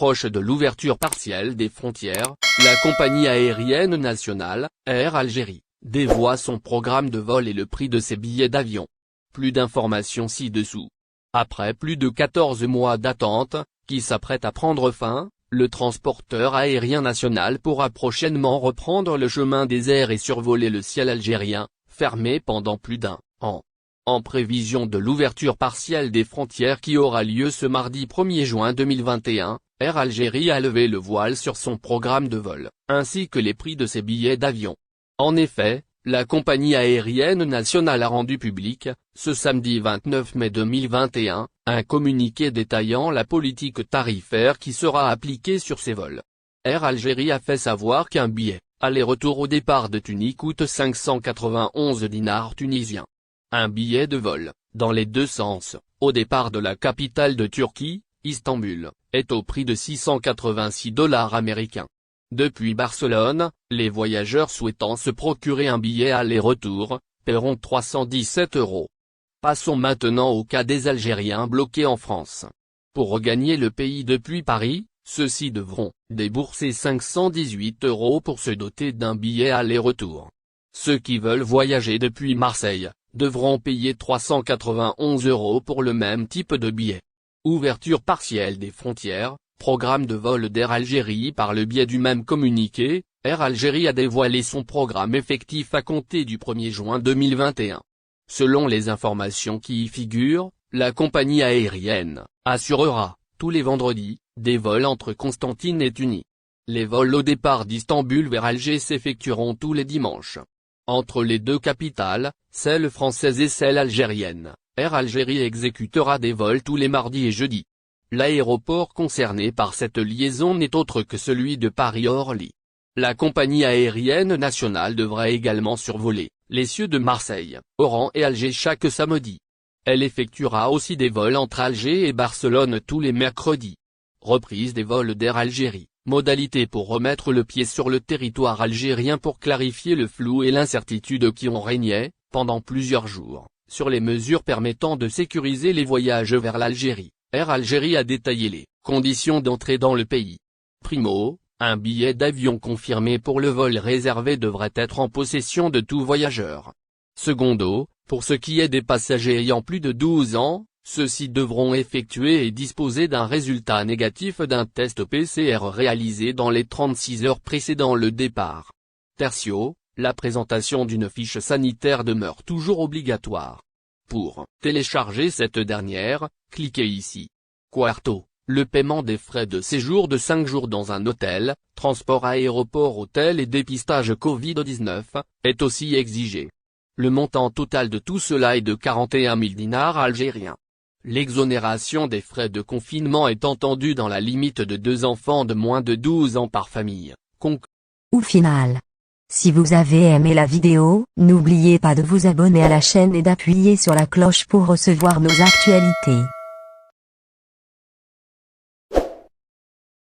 l'approche de l'ouverture partielle des frontières, la compagnie aérienne nationale, Air Algérie, dévoile son programme de vol et le prix de ses billets d'avion. Plus d'informations ci-dessous. Après plus de 14 mois d'attente, qui s'apprête à prendre fin, le transporteur aérien national pourra prochainement reprendre le chemin des airs et survoler le ciel algérien, fermé pendant plus d'1 an. En prévision de l'ouverture partielle des frontières qui aura lieu ce mardi 1er juin 2021, Air Algérie a levé le voile sur son programme de vol, ainsi que les prix de ses billets d'avion. En effet, la compagnie aérienne nationale a rendu public, ce samedi 29 mai 2021, un communiqué détaillant la politique tarifaire qui sera appliquée sur ses vols. Air Algérie a fait savoir qu'un billet, aller-retour au départ de Tunis coûte 591 dinars tunisiens. Un billet de vol, dans les deux sens, au départ de la capitale de Turquie, Istanbul, est au prix de 686 dollars américains. Depuis Barcelone, les voyageurs souhaitant se procurer un billet aller-retour, paieront 317 €. Passons maintenant au cas des Algériens bloqués en France. Pour regagner le pays depuis Paris, ceux-ci devront débourser 518 € pour se doter d'un billet aller-retour. Ceux qui veulent voyager depuis Marseille devront payer 391 € pour le même type de billet. Ouverture partielle des frontières, programme de vol d'Air Algérie. Par le biais du même communiqué, Air Algérie a dévoilé son programme effectif à compter du 1er juin 2021. Selon les informations qui y figurent, la compagnie aérienne assurera, tous les vendredis, des vols entre Constantine et Tunis. Les vols au départ d'Istanbul vers Alger s'effectueront tous les dimanches. Entre les deux capitales, celle française et celle algérienne, Air Algérie exécutera des vols tous les mardis et jeudis. L'aéroport concerné par cette liaison n'est autre que celui de Paris-Orly. La compagnie aérienne nationale devra également survoler les cieux de Marseille, Oran et Alger chaque samedi. Elle effectuera aussi des vols entre Alger et Barcelone tous les mercredis. Reprise des vols d'Air Algérie, modalité pour remettre le pied sur le territoire algérien pour clarifier le flou et l'incertitude qui ont régné, pendant plusieurs jours, sur les mesures permettant de sécuriser les voyages vers l'Algérie. Air Algérie a détaillé les conditions d'entrée dans le pays. Primo, un billet d'avion confirmé pour le vol réservé devrait être en possession de tout voyageur. Secondo, pour ce qui est des passagers ayant plus de 12 ans, ceux-ci devront effectuer et disposer d'un résultat négatif d'un test PCR réalisé dans les 36 heures précédant le départ. Tertio, la présentation d'une fiche sanitaire demeure toujours obligatoire. Pour télécharger cette dernière, cliquez ici. Quarto, le paiement des frais de séjour de 5 jours dans un hôtel, transport aéroport-hôtel et dépistage Covid-19, est aussi exigé. Le montant total de tout cela est de 41 000 dinars algériens. L'exonération des frais de confinement est entendue dans la limite de 2 enfants de moins de 12 ans par famille. Au final, si vous avez aimé la vidéo, n'oubliez pas de vous abonner à la chaîne et d'appuyer sur la cloche pour recevoir nos actualités.